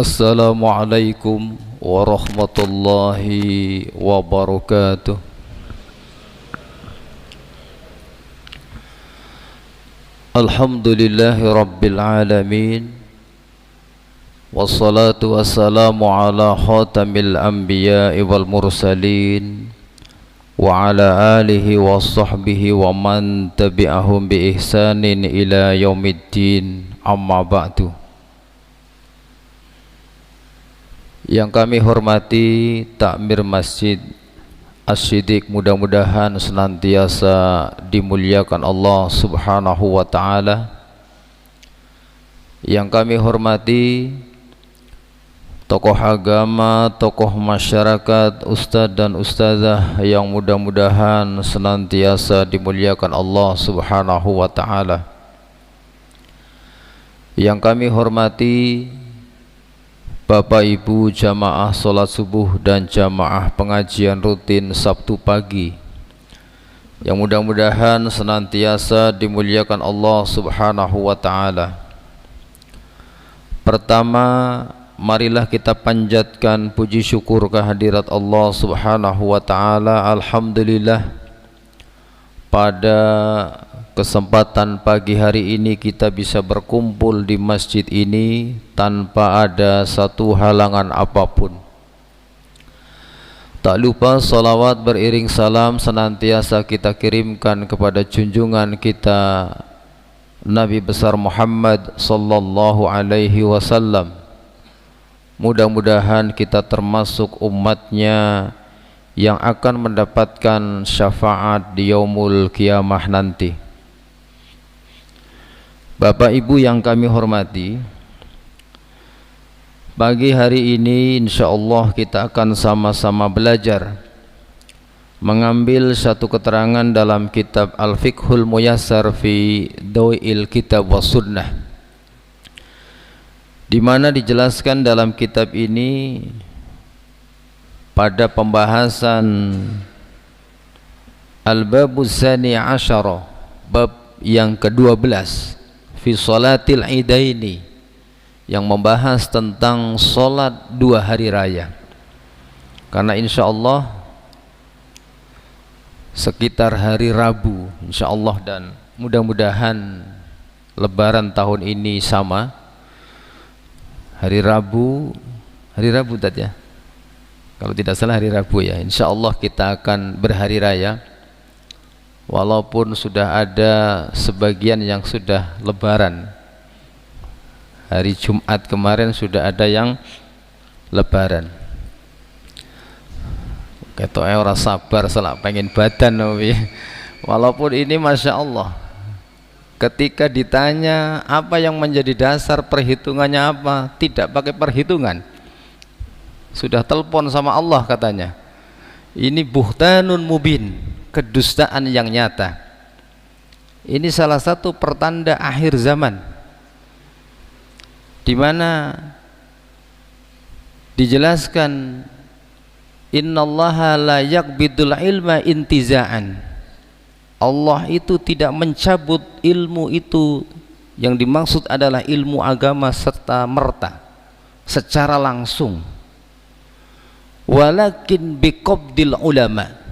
Assalamualaikum warahmatullahi wabarakatuh. Alhamdulillahi rabbil alamin. Wassalatu wassalamu ala khatamil anbiya'i wal mursalin wa ala alihi wa sahbihi wa man tabi'ahum bi ihsanin ila yaumiddin, amma ba'du. Yang kami hormati takmir Masjid Asy-Syiddiq, mudah-mudahan senantiasa dimuliakan Allah Subhanahu wa ta'ala. Yang kami hormati tokoh agama, tokoh masyarakat, ustadz dan ustadzah yang mudah-mudahan senantiasa dimuliakan Allah Subhanahu wa ta'ala. Yang kami hormati Bapak Ibu jamaah sholat subuh dan jamaah pengajian rutin Sabtu pagi, yang mudah-mudahan senantiasa dimuliakan Allah Subhanahu wa ta'ala. Pertama, marilah kita panjatkan puji syukur kehadirat Allah Subhanahu wa ta'ala. Alhamdulillah, pada kesempatan pagi hari ini kita bisa berkumpul di masjid ini tanpa ada satu halangan apapun. Tak lupa salawat beriring salam senantiasa kita kirimkan kepada junjungan kita Nabi besar Muhammad sallallahu alaihi wasallam. Mudah-mudahan kita termasuk umatnya yang akan mendapatkan syafaat di yaumul qiyamah nanti. Bapak Ibu yang kami hormati, pagi hari ini insyaallah kita akan sama-sama belajar mengambil satu keterangan dalam kitab Al-Fiqhul Muyassar fi Daw'il Kitab was Sunnah, di mana dijelaskan dalam kitab ini pada pembahasan Al-Babuz Tsani Asyara, bab yang ke-12 fi sholatil idaini, yang membahas tentang solat dua hari raya. Karena insyaallah sekitar hari Rabu insyaallah, dan mudah-mudahan Lebaran tahun ini sama hari Rabu tadi ya, kalau tidak salah hari Rabu ya, insyaallah kita akan berhari raya. Walaupun sudah ada sebagian yang sudah Lebaran, hari Jumat kemarin sudah ada yang Lebaran. Ketoke ora sabar selak pengen badan. Walaupun ini Masya Allah, ketika ditanya apa yang menjadi dasar perhitungannya apa, tidak pakai perhitungan, sudah telepon sama Allah katanya. Ini buhtanun mubin, kedustaan yang nyata. Ini salah satu pertanda akhir zaman, di mana dijelaskan innallaha la yaqbidul ilma intiza'an. Allah itu tidak mencabut ilmu itu, yang dimaksud adalah ilmu agama serta merta secara langsung, walakin biqabdil ulama.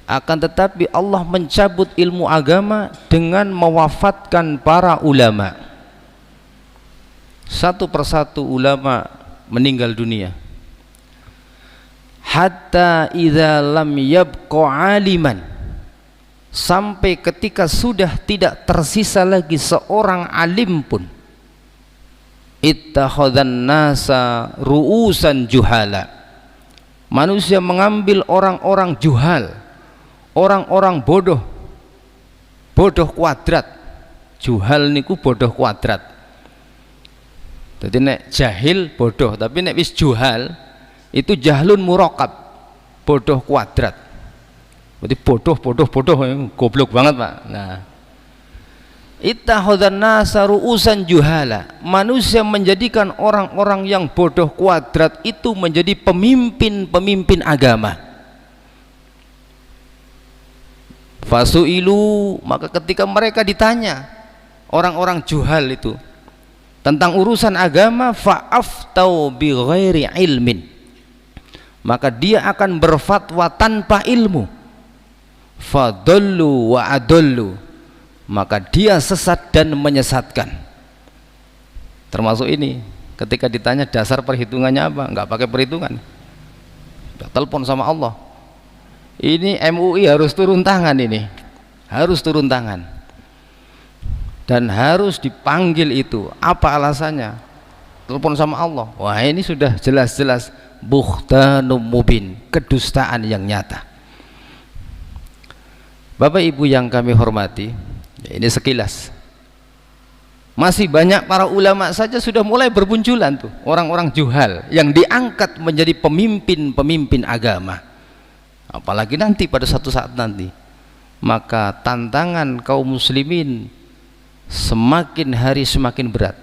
Akan tetapi Allah mencabut ilmu agama dengan mewafatkan para ulama. Satu persatu ulama meninggal dunia. Hatta idza lam yabqa aliman, sampai ketika sudah tidak tersisa lagi seorang alim pun. Ittakhadhan nasa ru'usan juhala, manusia mengambil orang-orang juhal, orang-orang bodoh kuadrat. Juhal niku bodoh kuadrat. Jadi nek jahil bodoh, tapi nek wis juhal itu jahlun murakkab, bodoh kuadrat. Berarti bodoh goblok banget Pak. Nah, ittakhadhan nasa ru'usan juhala, manusia menjadikan orang-orang yang bodoh kuadrat itu menjadi pemimpin agama. Fasu'ilu, maka ketika mereka ditanya, orang-orang juhal itu tentang urusan agama, fa'aftau bi ghairi ilmin, maka dia akan berfatwa tanpa ilmu, fadallu wa adallu, maka dia sesat dan menyesatkan. Termasuk ini, ketika ditanya dasar perhitungannya apa, nggak pakai perhitungan, udah telepon sama Allah. Ini MUI harus turun tangan, ini harus turun tangan dan harus dipanggil. Itu apa alasannya? Telepon sama Allah. Wah, ini sudah jelas-jelas buhtanum mubin, kedustaan yang nyata. Bapak Ibu yang kami hormati, ini sekilas. Masih banyak para ulama saja sudah mulai bermunculan tuh, orang-orang juhal yang diangkat menjadi pemimpin-pemimpin agama. Apalagi nanti pada satu saat nanti, maka tantangan kaum muslimin semakin hari semakin berat.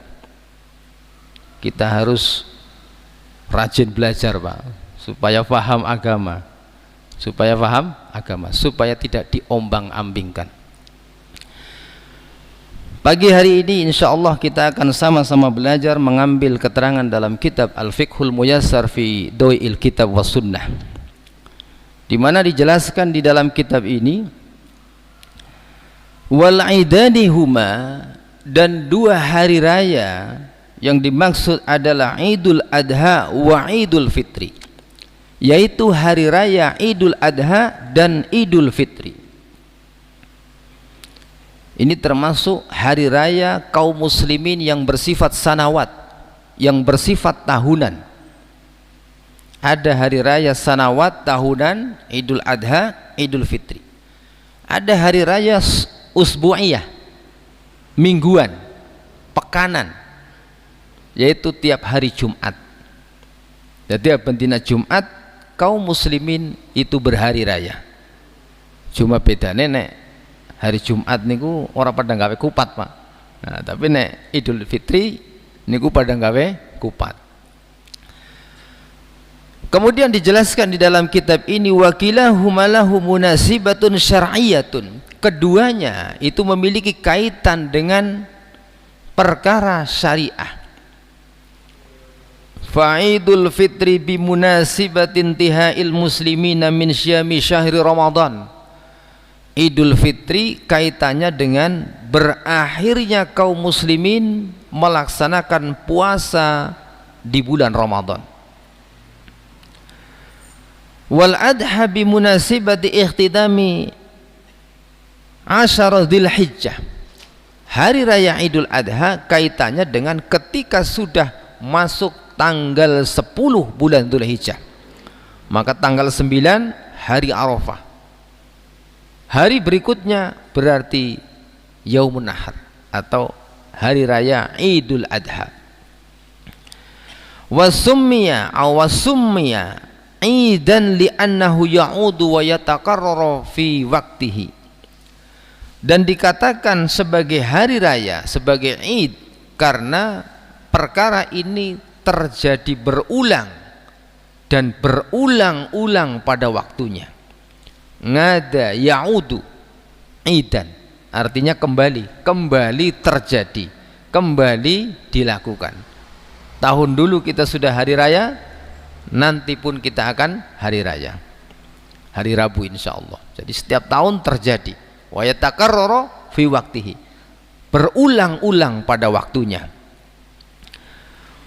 Kita harus rajin belajar, Pak, supaya paham agama, supaya tidak diombang-ambingkan. Pagi hari ini insya Allah kita akan sama-sama belajar mengambil keterangan dalam kitab Al-Fiqhul Muyassar fi Do'il Kitab wa Sunnah, di mana dijelaskan di dalam kitab ini wal idani huma, dan dua hari raya yang dimaksud adalah Idul Adha wa Idul Fitri, yaitu hari raya Idul Adha dan Idul Fitri. Ini termasuk hari raya kaum muslimin yang bersifat sanawat, yang bersifat tahunan. Ada hari raya sanawat tahunan, Idul Adha, Idul Fitri. Ada hari raya usbu'iyah, mingguan, pekanan, yaitu tiap hari Jumat. Jadi bentina Jumat kaum muslimin itu berhari raya. Cuma beda nek hari Jumat niku orang pada gawe kupat, Pak. Nah, tapi nek Idul Fitri niku pada gawe kupat. Kemudian dijelaskan di dalam kitab ini wakilahuma lahu munasibatun syar'iyyatun, keduanya itu memiliki kaitan dengan perkara syariah. Fa'idul fitri bimunasibatin tihail muslimina min syami syahri Ramadan. Idul Fitri kaitannya dengan berakhirnya kaum muslimin melaksanakan puasa di bulan Ramadan. Wal adha bimunasibati ikhtidami Asyara Dzulhijjah. Hari raya Idul Adha kaitannya dengan ketika sudah masuk tanggal 10 bulan Dzulhijjah, maka tanggal 9 hari Arafah. Hari berikutnya berarti Yaumun Nahar atau hari raya Idul Adha. Wasummiya idan li'annahu ya'udu wa yatakarraru fi waqtihi, dan dikatakan sebagai hari raya, sebagai Id, karena perkara ini terjadi berulang dan berulang-ulang pada waktunya. Ngada ya'udu idan, artinya kembali terjadi, kembali dilakukan. Tahun dulu kita sudah hari raya, nanti pun kita akan hari raya, hari Rabu insyaallah. Jadi setiap tahun terjadi, wa yatakarraru fi waqtihi, berulang-ulang pada waktunya.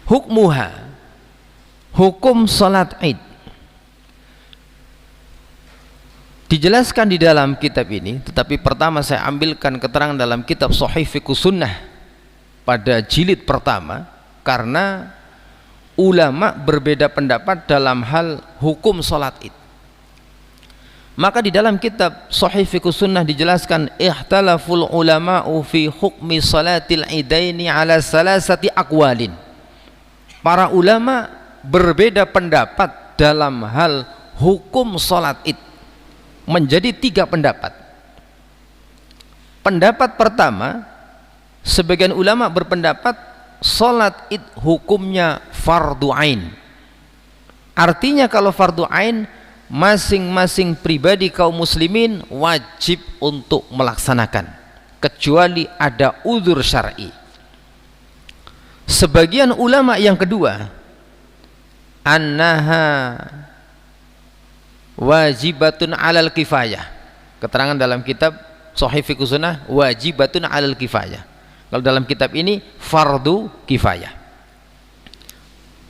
Hukmuha, hukum salat Id, dijelaskan di dalam kitab ini, tetapi pertama saya ambilkan keterangan dalam kitab Shahih Fiqh Sunnah pada jilid pertama, karena ulama berbeda pendapat dalam hal hukum salat Id. Maka di dalam kitab Shahih Fiqh Sunnah dijelaskan ihtalaful ulama'u fi hukmi salatil idaini ala salasati aqwalin. Para ulama berbeda pendapat dalam hal hukum salat Id menjadi 3 pendapat. Pendapat pertama, sebagian ulama berpendapat salat Id hukumnya fardu ain. Artinya kalau fardu ain, masing-masing pribadi kaum muslimin wajib untuk melaksanakan, kecuali ada uzur syar'i. Sebagian ulama yang kedua, annaha wajibatun alal kifayah. Keterangan dalam kitab Shahih Fiqh Sunnah, wajibatun alal kifayah. Kalau dalam kitab ini fardu kifayah.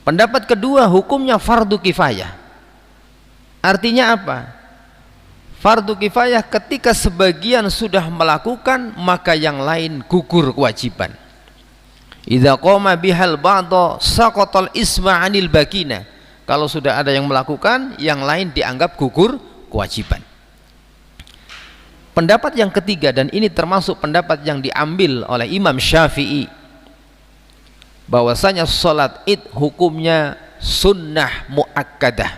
Pendapat kedua, hukumnya fardu kifayah. Artinya apa? Fardu kifayah ketika sebagian sudah melakukan, maka yang lain gugur kewajiban. Idza qama bihal ba'dha saqatal isma 'anil bakina. Kalau sudah ada yang melakukan, yang lain dianggap gugur kewajiban. Pendapat yang ketiga, dan ini termasuk pendapat yang diambil oleh Imam Syafi'i, bahwasanya salat id hukumnya sunnah muakkadah,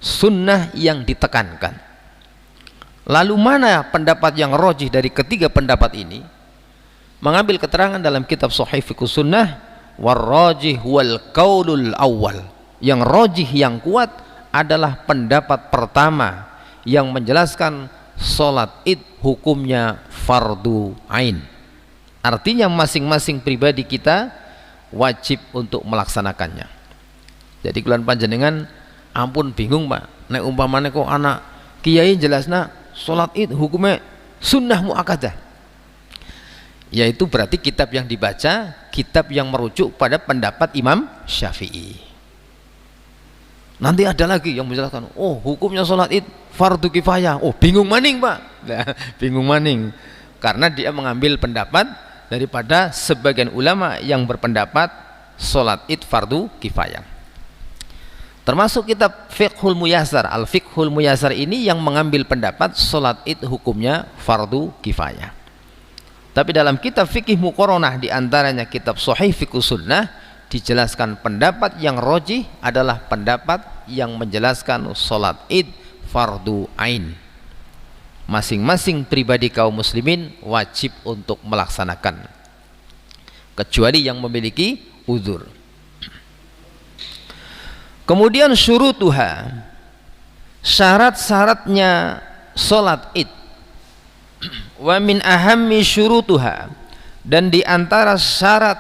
sunnah yang ditekankan. Lalu mana pendapat yang rajih dari ketiga pendapat ini? Mengambil keterangan dalam kitab Shahih Fiqh Sunnah, warrajih wal qaulul awal. Yang rajih, yang kuat adalah pendapat pertama yang menjelaskan salat id hukumnya fardu ain. Artinya masing-masing pribadi kita wajib untuk melaksanakannya. Jadi kulan panjenengan ampun bingung Pak, nek umpamane kok anak kiai jelasna salat id hukumnya sunnah muakkadah, yaitu berarti kitab yang dibaca kitab yang merujuk pada pendapat Imam Syafi'i. Nanti ada lagi yang menjelaskan, oh hukumnya salat id fardu kifayah. Oh bingung maning Pak. Nah, bingung maning karena dia mengambil pendapat daripada sebagian ulama yang berpendapat salat id fardu kifayah. Termasuk kitab Fiqhul Muyassar, Al-Fiqhul Muyassar ini yang mengambil pendapat salat id hukumnya fardu kifayah. Tapi dalam kitab fikih muqaranah, di antaranya kitab Shahih Fiqh Sunnah, dijelaskan pendapat yang rajih adalah pendapat yang menjelaskan salat id fardu ain. Masing-masing pribadi kaum muslimin wajib untuk melaksanakan, kecuali yang memiliki uzur. Kemudian syurutuha, syarat-syaratnya salat id. Wa min ahammi syurutuha, dan di antara syarat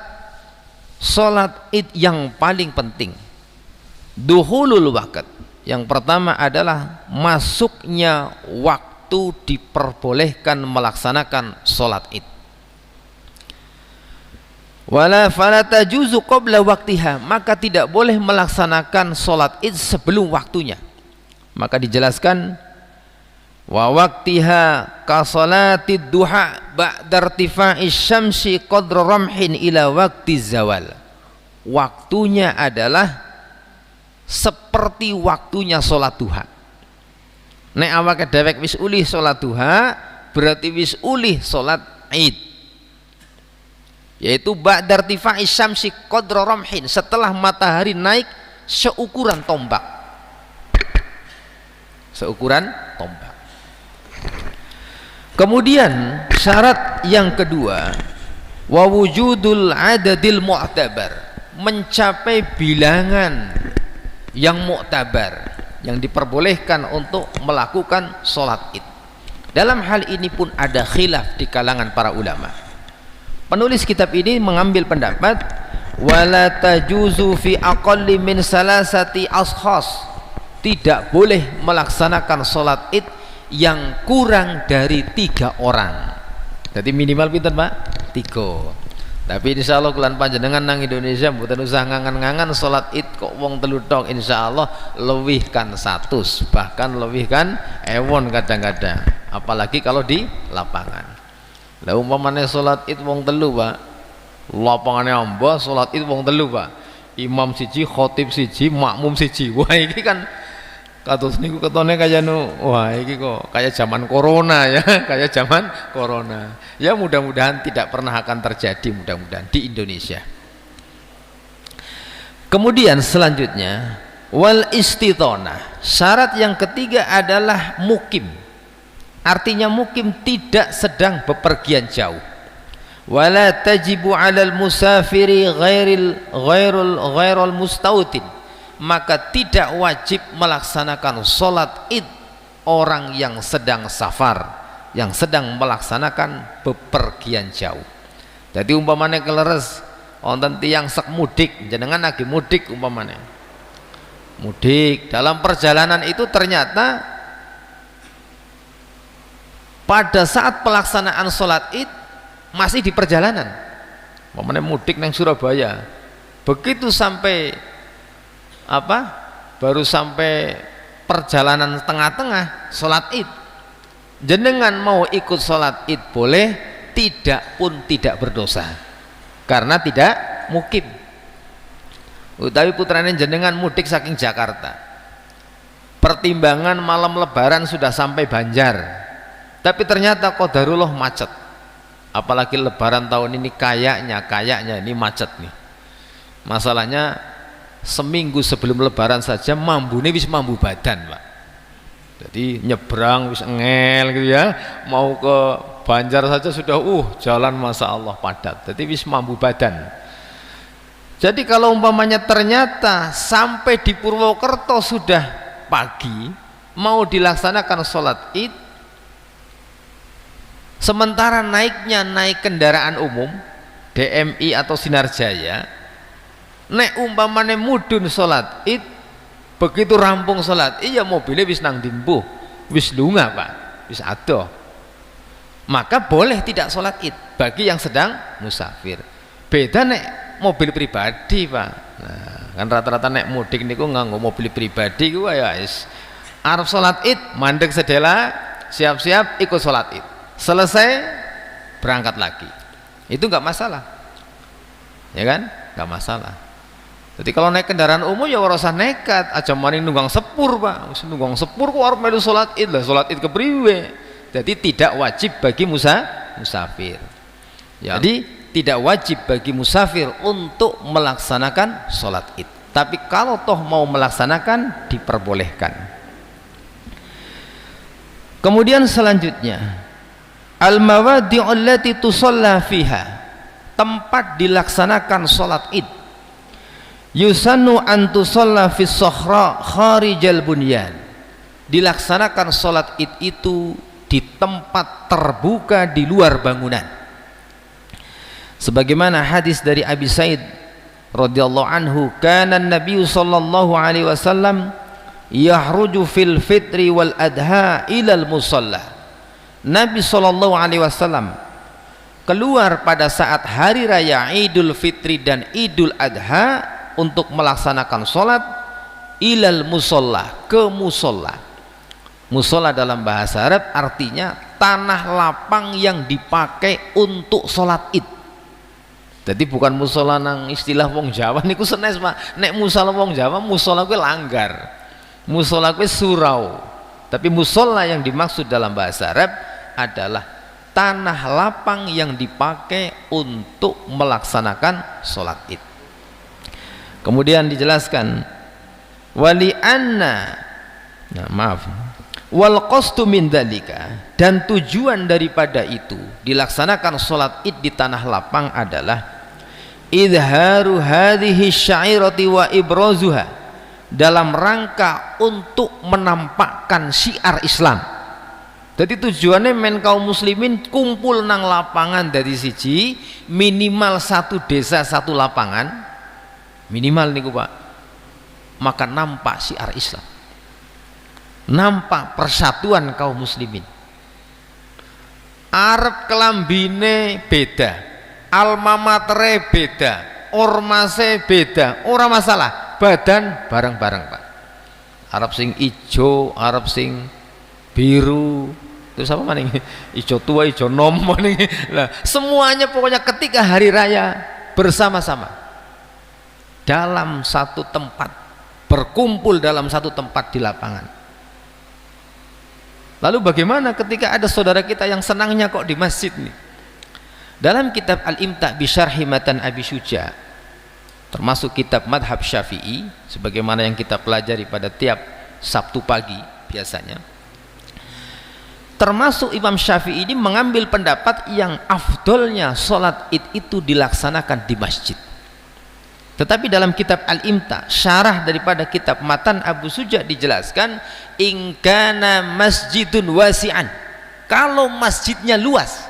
salat id yang paling penting, duhulul waqt. Yang pertama adalah masuknya waktu diperbolehkan melaksanakan salat id. Wala fala tajuzu qabla waqtiha, maka tidak boleh melaksanakan salat id sebelum waktunya. Maka dijelaskan, wa waqtiha ka salatid duha ba'da irtifa'is syamsi qadra ramhin ila waqtiz zawal. Waktunya adalah seperti waktunya salat duha. Nek awake dhewek wis ulih salat duha, berarti wis ulih salat id, yaitu ba'da irtifa'is syamsi qadra ramhin, setelah matahari naik seukuran tombak, seukuran tombak. Kemudian syarat yang kedua, wa wujudul adadil mu'tabar, mencapai bilangan yang mu'tabar, yang diperbolehkan untuk melakukan salat id. Dalam hal ini pun ada khilaf di kalangan para ulama. Penulis kitab ini mengambil pendapat wala tajuzu fi aqalli min salasati ashas, tidak boleh melaksanakan salat id yang kurang dari 3 orang. Jadi minimal pinten Pak? 3. Tapi insya Allah kulan panjenengan nang Indonesia mboten usah ngangan-ngangan salat id kok wong 3 tok, insya Allah lebih kan 100, bahkan lebih kan ewon kadang-kadang, apalagi kalau di lapangan. Lah umpamane salat id wong 3 Pak, lapangane amba salat id wong 3 Pak, imam siji, khotib siji, makmum siji. Wah iki kan kados niku ketone kaya wah iki kok kayak zaman corona ya, kayak zaman corona. Ya mudah-mudahan tidak pernah akan terjadi, mudah-mudahan di Indonesia. Kemudian selanjutnya wal istithonah, syarat yang ketiga adalah mukim. Artinya mukim tidak sedang bepergian jauh. Wala tajibu 'alal musafiri ghairul mustautin, maka tidak wajib melaksanakan salat id orang yang sedang safar, yang sedang melaksanakan bepergian jauh. Jadi umpamanya keleres wonten tiyang sek mudik, jenengan lagi mudik umpamanya, mudik dalam perjalanan itu ternyata pada saat pelaksanaan sholat id masih di perjalanan, umpamanya mudik nang Surabaya, begitu sampai baru sampai perjalanan tengah-tengah sholat id, jenengan mau ikut sholat id boleh, tidak pun tidak berdosa karena tidak mukim. Utawi putrane jenengan mudik saking Jakarta, pertimbangan malam lebaran sudah sampai Banjar, tapi ternyata qadarullah macet, apalagi lebaran tahun ini kayaknya ini macet nih. Masalahnya seminggu sebelum lebaran saja mambune wis mambu badan, Pak. Jadi nyebrang wis ngel gitu ya, mau ke Banjar saja sudah jalan masya Allah padat, jadi wis mambu badan. Jadi kalau umpamanya ternyata sampai di Purwokerto sudah pagi mau dilaksanakan sholat id, sementara naik kendaraan umum DMI atau Sinar Jaya, nek umpamanya mudun sholat id, begitu rampung sholat iya mobilnya wis nang dimbuh, wis lunga Pak, wis adoh, maka boleh tidak sholat id bagi yang sedang musafir. Beda nek mobil pribadi Pak. Nah, kan rata-rata nek mudik niku nganggo mobil pribadi ku ya wis arep sholat id mandeg sedela, siap-siap ikut sholat id, selesai berangkat lagi, itu nggak masalah ya kan, nggak masalah. Jadi kalau naik kendaraan umum ya ora usah nekat, aja maning nunggang sepur Pak, nunggang sepur kok arep melu sholat id lah, sholat id kepriwe. Jadi tidak wajib bagi musafir ya. Jadi tidak wajib bagi musafir untuk melaksanakan sholat id, tapi kalau toh mau melaksanakan diperbolehkan. Kemudian selanjutnya al-mawadi'u allati tusalla fiha, tempat dilaksanakan sholat id. Yusannu an tusalla fis sokhra kharijal bunyan, dilaksanakan sholat id itu di tempat terbuka di luar bangunan, sebagaimana hadis dari Abi Sa'id radhiyallahu anhu, kana Nabi sallallahu alaihi wasallam yahruju fil fitri wal adha ilal musalla. Nabi sallallahu alaihi wasallam keluar pada saat hari raya Idul Fitri dan Idul Adha untuk melaksanakan sholat ilal musalla, ke musolla. Musolla dalam bahasa Arab artinya tanah lapang yang dipakai untuk sholat id. Jadi bukan musola nang istilah wong Jawa niku senes Pak. Nek musola wong Jawa musola kuwi langgar, musola kuwi surau. Tapi musola yang dimaksud dalam bahasa Arab adalah tanah lapang yang dipakai untuk melaksanakan sholat id. Kemudian dijelaskan wali anna, wal qasdu min dzalika, dan tujuan daripada itu dilaksanakan sholat id di tanah lapang adalah idharu hadhihi syairati wa ibrazuha, dalam rangka untuk menampakkan syiar Islam. Jadi tujuannya men kaum muslimin kumpul nang lapangan dari siji, minimal satu desa satu lapangan, minimal niku Pak, maka nampak syiar Islam, nampak persatuan kaum muslimin. Arep kelambine beda, alma matere beda, ormase beda, ora masalah, badan bareng-bareng Pak. Arab sing ijo, Arab sing biru, terus apa maning, ijo tua, ijo nom maning. Nah, semuanya pokoknya ketika hari raya bersama-sama dalam satu tempat, berkumpul dalam satu tempat di lapangan. Lalu bagaimana ketika ada saudara kita yang senangnya kok di masjid nih? Dalam kitab Al-Imta' bi Syarhi Matan Abi Syuja, termasuk kitab madhab Syafi'i, sebagaimana yang kita pelajari pada tiap Sabtu pagi biasanya, termasuk Imam Syafi'i ini mengambil pendapat yang afdolnya sholat id itu dilaksanakan di masjid. Tetapi dalam kitab Al-Imta', syarah daripada kitab Matan Abu Suja, dijelaskan in kana masjidun wasi'an, kalau masjidnya luas,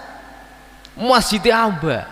masjidnya amba,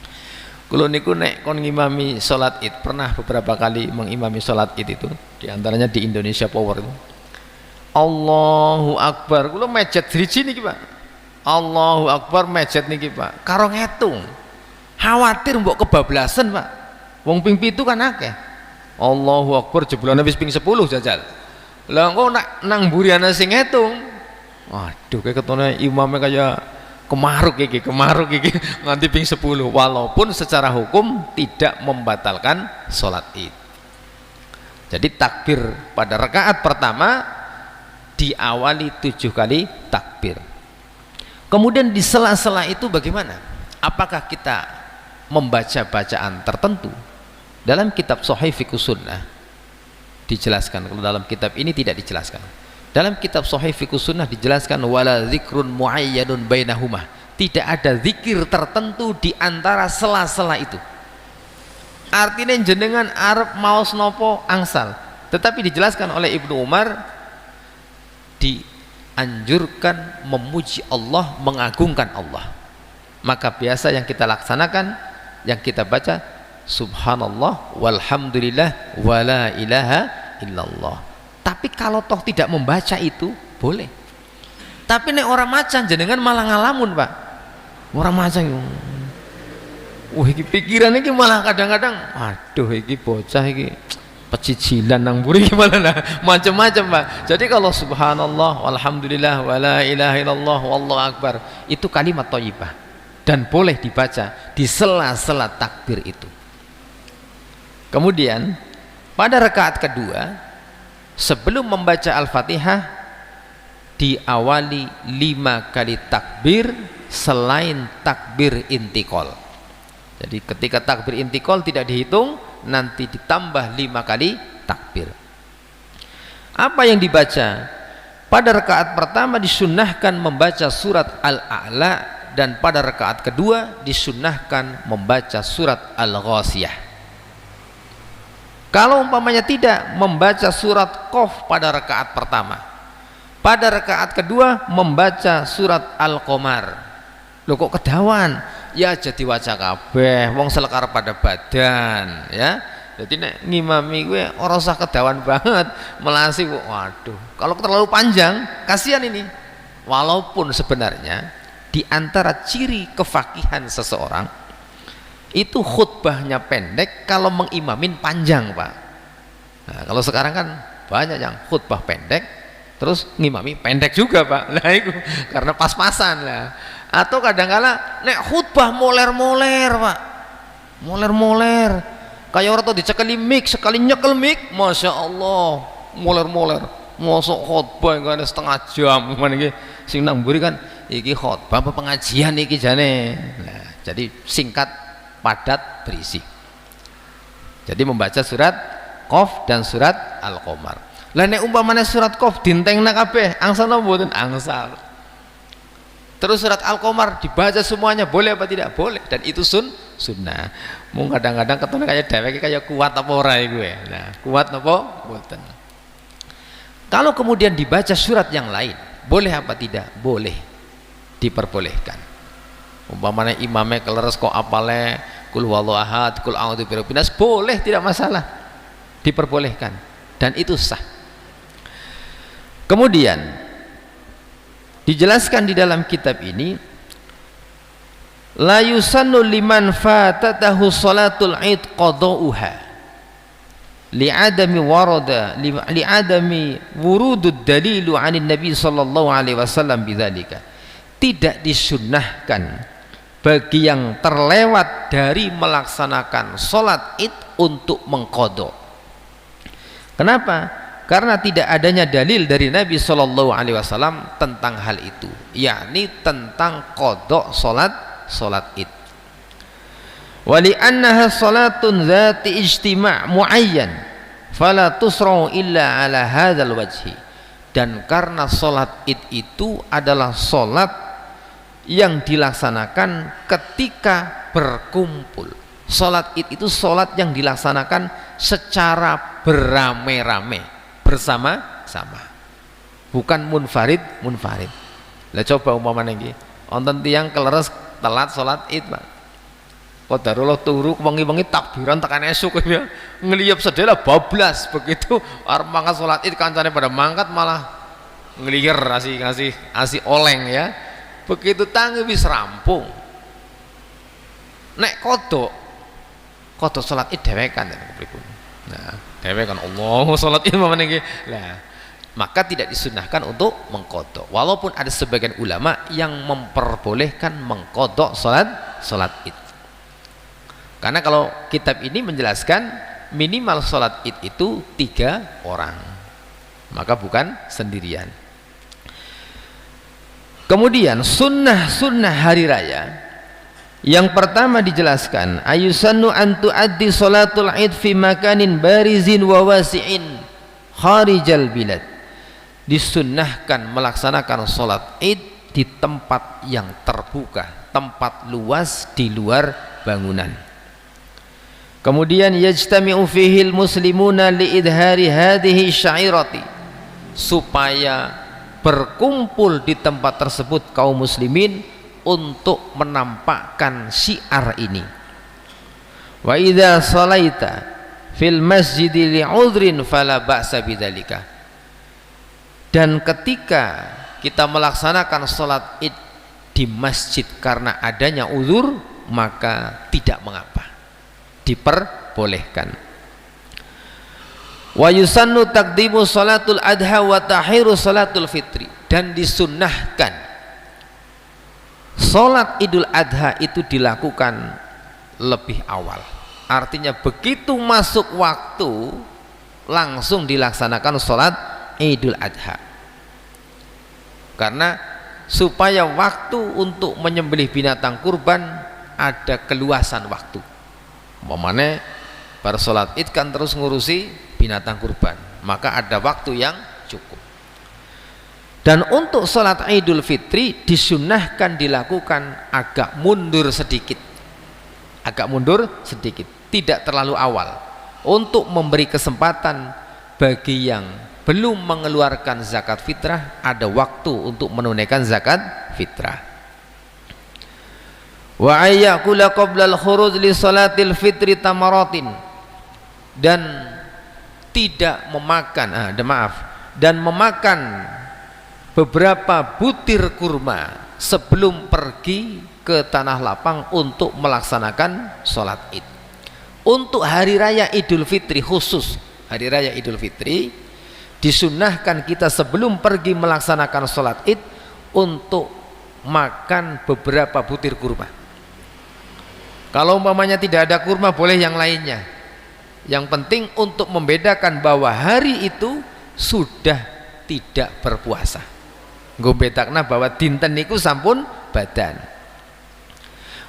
Kulo niku nek kon ngimami salat Id, pernah beberapa kali mengimami salat Id itu, diantaranya di Indonesia Power itu. Allahu Akbar, kulo mejet driji niki Pak. Allahu Akbar mejet niki Pak. Karo ngitung. Khawatir mbok kebablasan Pak. Wong ping 7 kan akeh. Allahu Akbar jeblane wis ping 10 jajal. Lah engko nak nang mburiane sing ngitung. Waduh kayak ketone imamnya kayak kemaruk iki nganti ping 10, walaupun secara hukum tidak membatalkan sholat Id. Jadi takbir pada rakaat pertama diawali 7 kali takbir. Kemudian di sela-sela itu bagaimana? Apakah kita membaca bacaan tertentu? Dalam kitab Shahih Fiqh Sunnah dijelaskan, kalau dalam kitab ini tidak dijelaskan. Dalam kitab Shahih Fiqh Sunnah dijelaskan wala zikrun muayyanun bainahuma, tidak ada zikir tertentu di antara sela-sela itu. Artinya jenengan arep maos nopo angsal, tetapi dijelaskan oleh Ibnu Umar dianjurkan memuji Allah, mengagungkan Allah. Maka biasa yang kita laksanakan, yang kita baca subhanallah walhamdulillah wala ilaha illallah. Tapi kalau toh tidak membaca itu boleh. Tapi nek orang macan jenengan malah ngalamun Pak. Orang macan iki pikiran iki malah kadang-kadang aduh iki bocah iki pecicilan nang mburi gimana lah, macam-macam Pak. Jadi kalau subhanallah walhamdulillah wala ilaha illallah wallahu akbar itu kalimat thayyibah dan boleh dibaca di sela-sela takbir itu. Kemudian pada rakaat kedua sebelum membaca Al-Fatihah diawali 5 kali takbir selain takbir intikal. Jadi ketika takbir intikal tidak dihitung, nanti ditambah 5 kali takbir. Apa yang dibaca? Pada rakaat pertama disunnahkan membaca surat Al-A'la, dan pada rakaat kedua disunnahkan membaca surat Al-Ghasiyah. Kalau umpamanya tidak, membaca surat Qaf pada rakaat pertama, pada rakaat kedua membaca surat Al-Qamar. Loh kok kedawan? Ya jadi waca kabeh wong selekar pada badan ya. Jadi nek ngimami gue ora usah kedawan banget melasi. Waduh, kalau terlalu panjang kasihan ini. Walaupun sebenarnya di antara ciri kefakihan seseorang itu khutbahnya pendek kalau mengimamin panjang Pak. Nah, kalau sekarang kan banyak yang khutbah pendek terus ngimami pendek juga Pak. Nah itu karena pas-pasan lah. Atau kadang-kala nek khutbah moler-moler Pak, moler-moler kayak orang tuh dicekeli mic, sekali nyekel mic masya Allah moler-moler. Mosok khutbah yang ada setengah jam mana iki sing nang mburi kan iki khutbah apa pengajian iki jane. Nah, jadi singkat, padat, berisi. Jadi membaca surat Qaf dan surat Al-Qamar. Lah nek umpamane surat Qaf dintengna kabeh angsal napa mboten? Angsal. Terus surat Al-Qamar dibaca semuanya, boleh apa tidak? Boleh, dan itu sunnah. Mung kadang-kadang ketone kayak dheweke kayak kuat apa ora gue. Nah, kuat napa? Mboten. Kalau kemudian dibaca surat yang lain, boleh apa tidak? Boleh. Diperbolehkan. Umpamanya imamnya keleres kok apale kul huwallahu ahad, kul a'udzu birabbin nas, boleh, tidak masalah. Diperbolehkan dan itu sah. Kemudian dijelaskan di dalam kitab ini la yusannu liman fatatahu salatul id qada'uha li'adami warada li'adami wurudud dalilu 'anil nabi sallallahu alaihi wasallam bidzalika. Tidak disunnahkan bagi yang terlewat dari melaksanakan sholat id untuk mengqadha. Kenapa? Karena tidak adanya dalil dari Nabi Shallallahu Alaihi Wasallam tentang hal itu, yakni tentang qadha sholat id. Wali annaha sholatun zati ijtima' muayyan, fala tusra'u illa ala hadzal wajhi. Dan karena sholat id itu adalah sholat yang dilaksanakan ketika berkumpul. Sholat id itu sholat yang dilaksanakan secara beramai-ramai, bersama-sama, bukan munfarid. Lah coba umpamanya iki wonten tiyang keleres telat sholat id Pak, Qadarullah turu wengi-wengi takbiran tekan esuk ya. Ngeliyep sedela bablas begitu arep mangkat salat Id kancane pada mangkat malah ngeliyer ngasih oleng ya. Begitu tangi wis rampung. Nek kodok salat Id dhewekan ya pripun. Nah, dhewekan Allah salat Id mamane iki. Lah, maka tidak disunahkan untuk mengkodok. Walaupun ada sebagian ulama yang memperbolehkan mengkodok salat Id. Karena kalau kitab ini menjelaskan minimal sholat Id itu 3 orang, maka bukan sendirian. Kemudian sunnah hari raya yang pertama dijelaskan ayusannu an tuaddi sholatul Id fi makanin barizin wa wasi'in kharijal bilad. Disunnahkan melaksanakan sholat Id di tempat yang terbuka, tempat luas di luar bangunan. Kemudian yajtami'u fihil muslimuna liidhari hadhihi syairati, supaya berkumpul di tempat tersebut kaum muslimin untuk menampakkan syiar ini. Wa idza shalaita fil masjidi li'udhrin fala ba'sa bidzalika. Dan ketika kita melaksanakan salat Id di masjid karena adanya uzur, maka tidak mengapa, diperbolehkan. Wa yusannu taqdimu salatul adha wa tahiru salatul fitri, dan disunnahkan salat Idul Adha itu dilakukan lebih awal. Artinya begitu masuk waktu langsung dilaksanakan salat Idul Adha, karena supaya waktu untuk menyembelih binatang kurban ada keluasan waktu. Umpamane bar salat Id kan terus ngurusi binatang kurban, maka ada waktu yang cukup. Dan untuk salat Idul Fitri disunnahkan dilakukan agak mundur sedikit, tidak terlalu awal, untuk memberi kesempatan bagi yang belum mengeluarkan zakat fitrah ada waktu untuk menunaikan zakat fitrah. Wa ayyakula qabla al-khuruj li salatil fitri tamaratin, dan tidak memakan dan memakan beberapa butir kurma sebelum pergi ke tanah lapang untuk melaksanakan sholat Id. Untuk hari raya Idul Fitri, khusus hari raya Idul Fitri, disunnahkan kita sebelum pergi melaksanakan sholat Id untuk makan beberapa butir kurma. Kalau umpamanya tidak ada kurma, boleh yang lainnya. Yang penting untuk membedakan bahwa hari itu sudah tidak berpuasa. Nggo bedakna bahwa dinten niku sampun badan.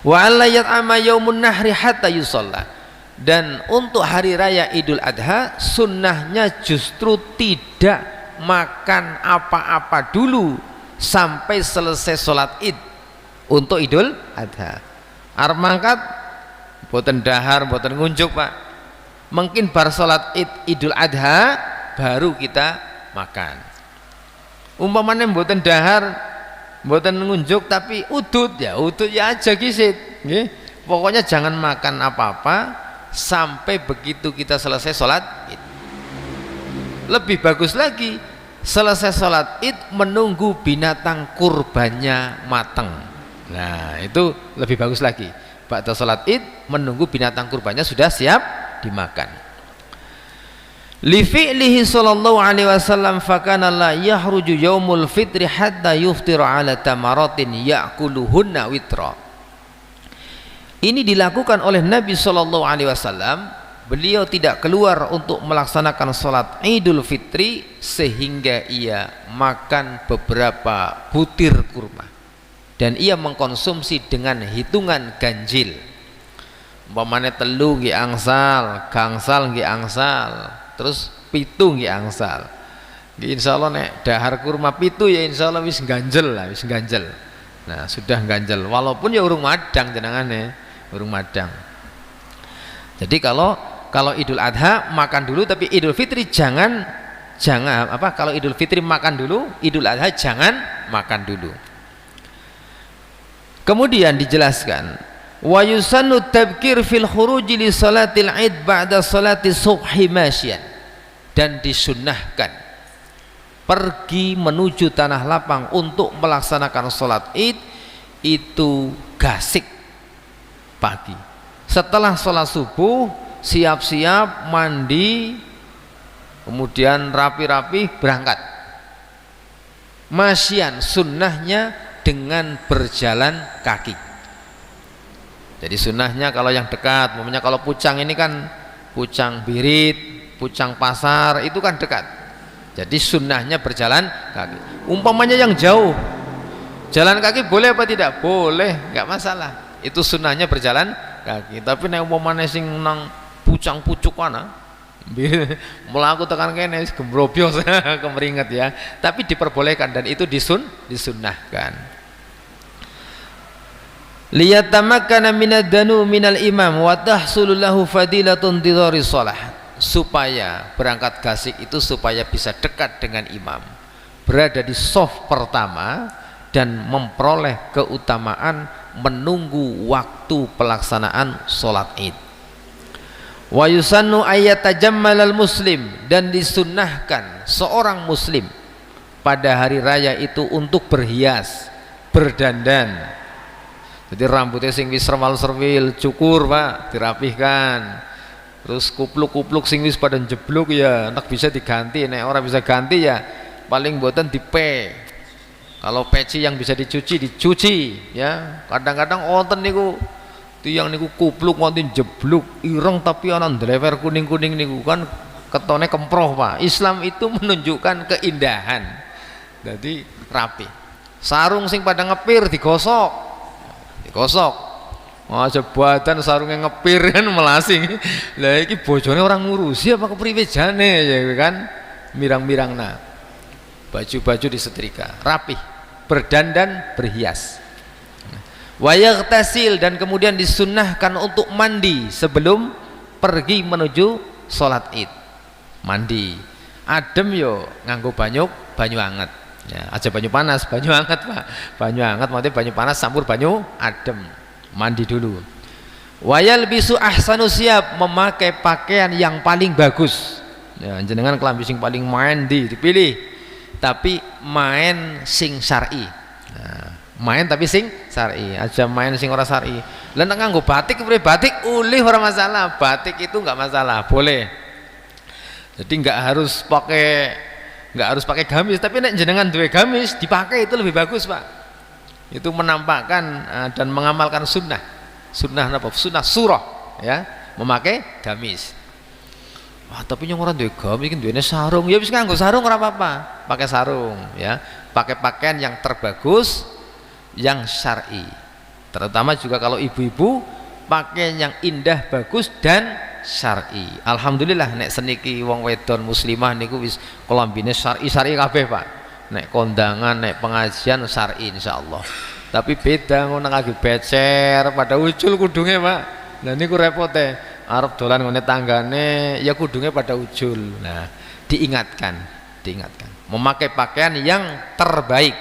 Wa allayat ama yaumun nahri hatta yusalla. Dan untuk hari raya Idul Adha sunnahnya justru tidak makan apa-apa dulu sampai selesai sholat Id untuk Idul Adha. Arep mangkat boten dahar, boten ngunjuk Pak, mungkin bar sholat Id Idul Adha baru kita makan. Umpamanya boten dahar, boten ngunjuk tapi udut ya aja kisit, nggih. Pokoknya jangan makan apa-apa sampai begitu kita selesai sholat Id. Lebih bagus lagi selesai sholat Id menunggu binatang kurbannya matang. Nah itu lebih bagus lagi. Ba'da sholat Id menunggu binatang kurbannya sudah siap dimakan. Li fi'lihi sallallahu alaihi wasallam fakana la yahruju yaumul fitri hatta yuftiru ala tamaratin ya'kuluhunna witra. Ini dilakukan oleh Nabi sallallahu alaihi wasallam. Beliau tidak keluar untuk melaksanakan sholat Idul Fitri sehingga ia makan beberapa butir kurma, dan ia mengkonsumsi dengan hitungan ganjil. Umpamane telu nggih angsal, gangsal nggih angsal, terus pitu nggih angsal. Nggih insyaallah nek dahar kurma pitu ya insyaallah wis ganjel lah, wis ganjel. Nah, sudah ganjel walaupun ya urung madang jenengane, urung madang. Jadi kalau Idul Adha makan dulu, tapi Idul Fitri jangan kalau Idul Fitri makan dulu, Idul Adha jangan makan dulu. Kemudian dijelaskan Wa yusannu tabkir fil khuruji li salatil id ba'da salati subhi masyan, dan disunnahkan pergi menuju tanah lapang untuk melaksanakan sholat id itu gasik pagi. Setelah sholat subuh siap-siap mandi, kemudian rapi-rapi berangkat. Masyan sunnahnya dengan berjalan kaki. Jadi sunnahnya kalau yang dekat, umpamanya kalau Pucang ini kan Pucang Birit, Pucang Pasar itu kan dekat. Jadi sunnahnya berjalan kaki. Umpamanya yang jauh, jalan kaki boleh apa tidak? Boleh, nggak masalah. Itu sunnahnya berjalan kaki. Tapi nek umpamanya sing nang Pucang Pucuk mana, melaku tekan kene gembrobyo kemeringet ya. Tapi diperbolehkan dan itu disunnahkan. Liyatamakkana minad danu minal imam wa tahsulu lahu fadilatun tidhari shalah, supaya berangkat gasik itu supaya bisa dekat dengan imam, berada di shaf pertama dan memperoleh keutamaan menunggu waktu pelaksanaan sholat id. Wa yusannu ayyatajammalal muslim, dan disunnahkan seorang muslim pada hari raya itu untuk berhias, berdandan. Jadi rambutnya sing wis serwal-serwil cukur Pak, dirapihkan. Terus kupluk-kupluk sing wis pada jeblok ya nek bisa diganti, nek orang bisa ganti ya paling mboten dipe. Kalau peci yang bisa dicuci ya. Kadang-kadang wonten niku tiyang niku kupluk wonten jeblok ireng tapi ana ndlewer kuning-kuning niku kan ketone kemproh Pak. Islam itu menunjukkan keindahan. Jadi rapi. Sarung sing pada ngepir digosok. Wah jabatan sarungnya ngepir kan melasing. Lah iki bojone orang ngurusi apa kepriwe jane ya kan. Mirang-mirangna. Baju-baju disetrika, rapih, berdandan, berhias. Wa yaghtasil, dan kemudian disunnahkan untuk mandi sebelum pergi menuju sholat id. Mandi. Adem yo nganggo banyu anget. Ya, aja banyu panas, banyu hangat Pak. Banyu hangat maksudnya banyu panas campur banyu adem. Mandi dulu. Wayal bisu ahsanu siap, memakai pakaian yang paling bagus. Ya, jenengan kelambi sing paling mandi dipilih. Tapi main sing syar'i. Nah, main tapi sing syar'i. Aja main sing ora syar'i. Lah nek nganggo batik kepriye? Batik ulih ora masalah. Batik itu enggak masalah, boleh. Jadi enggak harus pakai gamis, tapi nek jenengan duwe gamis dipakai itu lebih bagus Pak. Itu menampakkan dan mengamalkan sunnah apa? Sunnah surah ya, memakai gamis. Wah tapi yang orang duwe gamis kan duwene sarung, ya wis nganggo sarung ora apa-apa, pakai sarung ya, pakai pakaian yang terbagus yang syar'i. Terutama juga kalau ibu-ibu pakaian yang indah bagus dan syar'i. Alhamdulillah nek seniki wong wedon muslimah niku wis kelambine syar'i kabeh Pak. Nek kondangan, nek pengajian syar'i insyaallah. Tapi beda ngono lagi becer pada ucul kudunge Pak. Lah niku repote. Arep dolan ngene tanggane ya kudunge pada ucul. Nah, diingatkan. Memakai pakaian yang terbaik.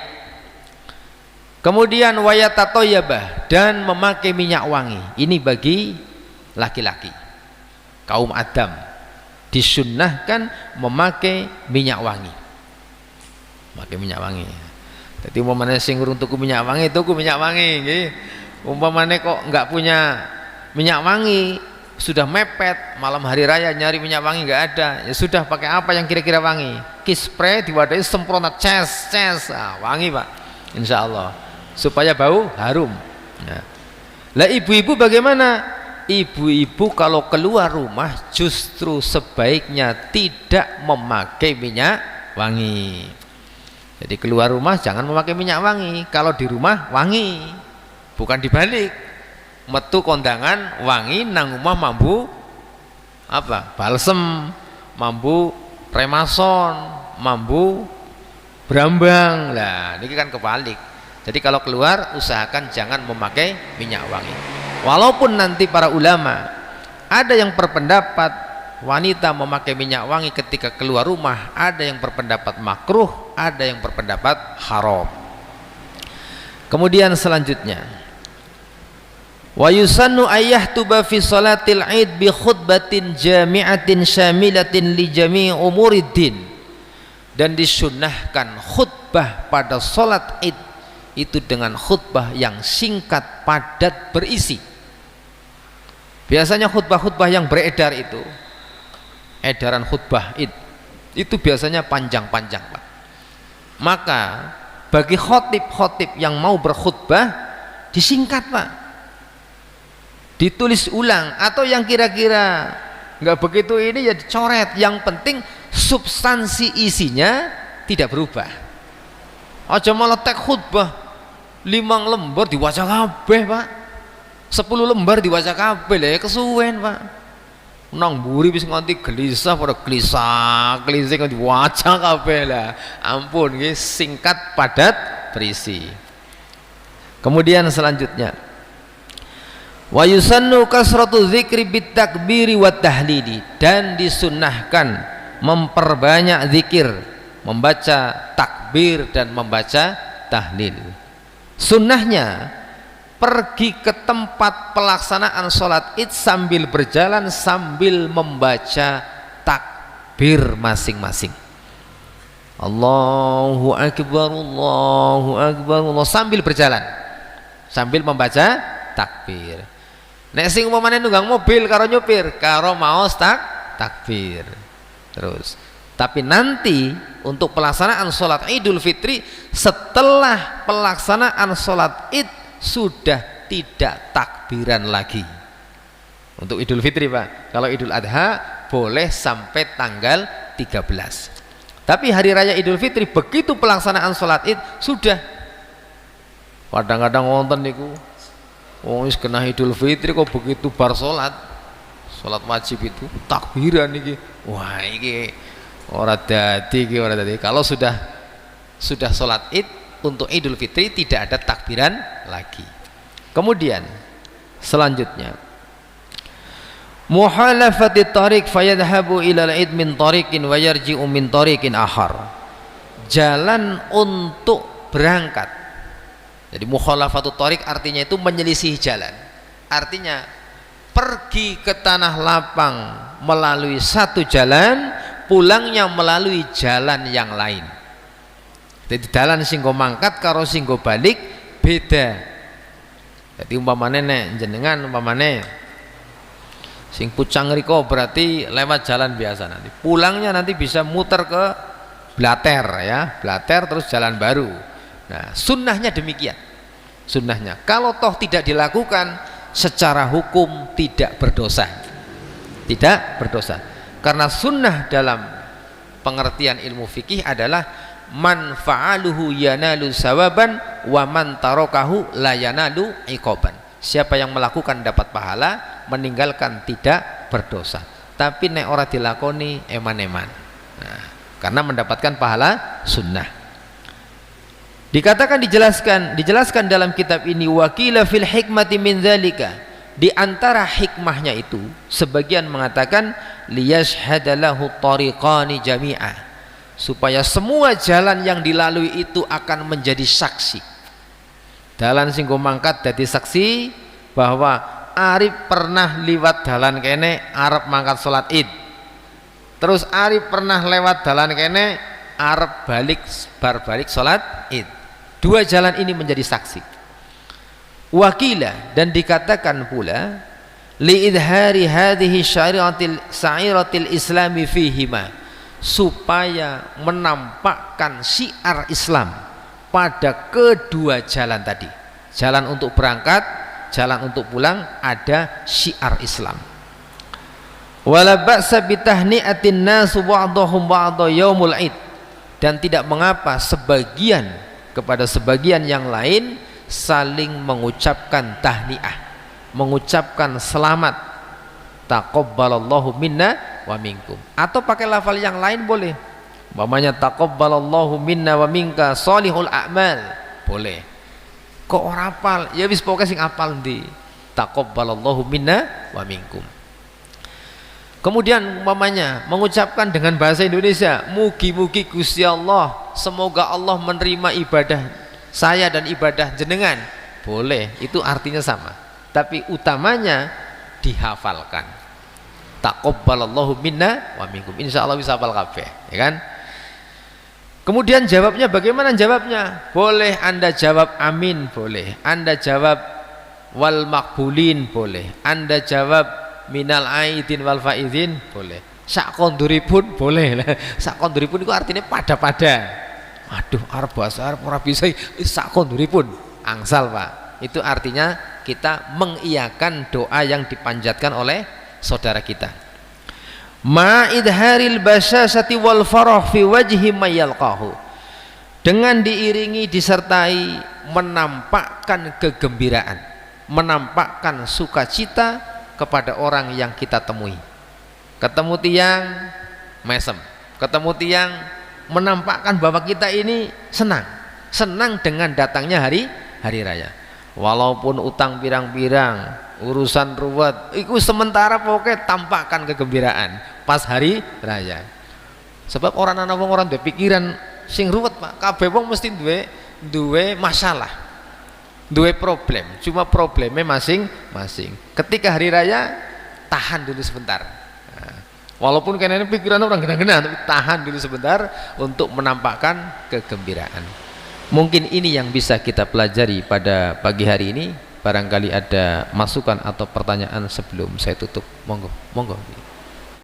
Kemudian wayatatoyabah, dan memakai minyak wangi. Ini bagi laki-laki. Kaum Adam disunnahkan memakai minyak wangi. Jadi umpamanya sing urung tuku minyak wangi, nggih. Umpamanya kok enggak punya minyak wangi, sudah mepet malam hari raya nyari minyak wangi enggak ada, ya sudah pakai apa yang kira-kira wangi? Kispray diwadahi semprona ces, wangi Pak. Insyaallah supaya bau harum. Nah. Lah ibu-ibu bagaimana? Ibu-ibu kalau keluar rumah justru sebaiknya tidak memakai minyak wangi. Jadi keluar rumah jangan memakai minyak wangi. Kalau di rumah wangi, bukan dibalik. Metu kondangan wangi, nang rumah mambu apa? Balsem, mambu remason, mambu brambang. Lah ini kan kebalik. Jadi kalau keluar usahakan jangan memakai minyak wangi. Walaupun nanti para ulama ada yang berpendapat wanita memakai minyak wangi ketika keluar rumah, ada yang berpendapat makruh, ada yang berpendapat haram. Kemudian selanjutnya Wa yusannu ayyahtuba fi salatil id bi khutbatin jami'atin syamilatin li jami'i umuriddin, dan disunnahkan khutbah pada salat id itu dengan khutbah yang singkat, padat, berisi. Biasanya khutbah-khutbah yang beredar itu, edaran khutbah id itu biasanya panjang-panjang, Pak. Maka bagi khotib-khotib yang mau berkhutbah disingkat, Pak, ditulis ulang, atau yang kira-kira nggak begitu ini ya dicoret. Yang penting substansi isinya tidak berubah. Aja malah tek khutbah 5 lembar diwaca kabeh, Pak, 10 lembar diwaca kabeh, lah kesuwen, Pak. Nang mburi wis nganti gelisah, pada gelisah kan diwaca kabeh lah. Ampun nggih, singkat, padat, berisi. Kemudian selanjutnya, wa yusannu kasratu dzikri bit takbiri wat tahlili, dan disunnahkan memperbanyak zikir, membaca takbir dan membaca tahlil. Sunnahnya pergi ke tempat pelaksanaan sholat id sambil berjalan sambil membaca takbir masing-masing. Allahu Akbar, Allahu Akbar, Allah, sambil berjalan sambil membaca takbir. Nek sing umpamane nunggang mobil karo nyupir karo maos takbir terus. Tapi nanti untuk pelaksanaan sholat Idul Fitri, setelah pelaksanaan sholat id sudah tidak takbiran lagi untuk Idul Fitri, Pak. Kalau Idul Adha boleh sampai tanggal 13. Tapi hari raya Idul Fitri begitu pelaksanaan sholat id sudah. Kadang-kadang wonten niku wong wis kena Idul Fitri kok begitu bar sholat wajib itu takbiran iki. Wah, iki ora dadi iki, ora dadi. Kalau sudah sholat id untuk Idul Fitri tidak ada takbiran lagi. Kemudian selanjutnya, muhalafati tariq fayadhabu ila al-id min tariqin wa yarji'u min tariqin akhar. Jalan untuk berangkat. Jadi mukhalafatu tariq artinya itu menyelisih jalan. Artinya pergi ke tanah lapang melalui satu jalan, pulangnya melalui jalan yang lain. Jadi jalan singgo mangkat karo singgo balik beda. Jadi umpamane nek jenengan umpamane sing Pucang riko berarti lewat jalan biasa, nanti pulangnya nanti bisa muter ke Blater ya, Blater terus jalan baru. Nah, sunnahnya demikian. Sunnahnya kalau toh tidak dilakukan secara hukum tidak berdosa. Tidak berdosa. Karena sunnah dalam pengertian ilmu fikih adalah man fa'aluhu yanalu sawaban wa man tarakahu la yanalu iqaban. Siapa yang melakukan dapat pahala, meninggalkan tidak berdosa. Tapi nek ora dilakoni eman-eman. Nah, karena mendapatkan pahala sunnah. Dikatakan dijelaskan dalam kitab ini, wakila fil hikmati min dzalika, di antara hikmahnya itu sebagian mengatakan liyashhadalahu tariqani jami'a, supaya semua jalan yang dilalui itu akan menjadi saksi. Dalan sing mangkat dadi saksi bahwa Arif pernah liwat dalan kene arep mangkat salat id. Terus Arif pernah lewat dalan kene arep balik salat id. Dua jalan ini menjadi saksi. Wakila, dan dikatakan pula li idhari hadhihi sya'iratil islami fihima, supaya menampakkan syiar Islam pada kedua jalan tadi. Jalan untuk berangkat, jalan untuk pulang, ada syiar Islam. Wala ba'sa bitahni'atin nasu ba'dahum ba'da yaumul id, dan tidak mengapa sebagian kepada sebagian yang lain saling mengucapkan tahniah, mengucapkan selamat, taqabbalallahu minna wa minkum, atau pakai lafal yang lain boleh. Umpamanya taqabbalallahu minna wa minka sholihul a'mal, boleh. Kok ora apal? Ya wis pokoke sing apal ndi. Taqabbalallahu minna wa minkum. Kemudian umpamanya mengucapkan dengan bahasa Indonesia, mugi-mugi Gusti Allah, semoga Allah menerima ibadah saya dan ibadah jenengan, boleh. Itu artinya sama. tapi utamanya dihafalkan. Taqabbalallahu minna wa minkum, insyaallah bisa hafal kabeh, ya kan? Kemudian jawabnya bagaimana jawabnya? Boleh Anda jawab amin, boleh Anda jawab wal makbulin, boleh Anda jawab minal aidin wal faidin, boleh sak konduripun, boleh. Sak konduripun itu artinya pada-pada. Aduh, arep bahasa Arab ora bisa sak konduripun, angsal Pak. Itu artinya kita mengiyakan doa yang dipanjatkan oleh saudara kita. Ma idharil basyasati wal farah fi wajhi mayalqahu, dengan diiringi disertai menampakkan kegembiraan, menampakkan sukacita kepada orang yang kita temui. Ketemu tiang mesem, ketemu tiang menampakkan bahwa kita ini senang dengan datangnya hari raya. Walaupun utang pirang-pirang, urusan ruwet, itu sementara pokoknya tampakkan kegembiraan pas hari raya. Sebab orang duwe pikiran sing ruwet Pak, kabeh wong mesti duwe masalah, duwe problem, cuma problemnya masing-masing. Ketika hari raya tahan dulu sebentar. Walaupun kayaknya pikiran orang gena-gena, tapi tahan dulu sebentar untuk menampakkan kegembiraan. Mungkin ini yang bisa kita pelajari pada pagi hari ini. Barangkali ada masukan atau pertanyaan sebelum saya tutup. Monggo.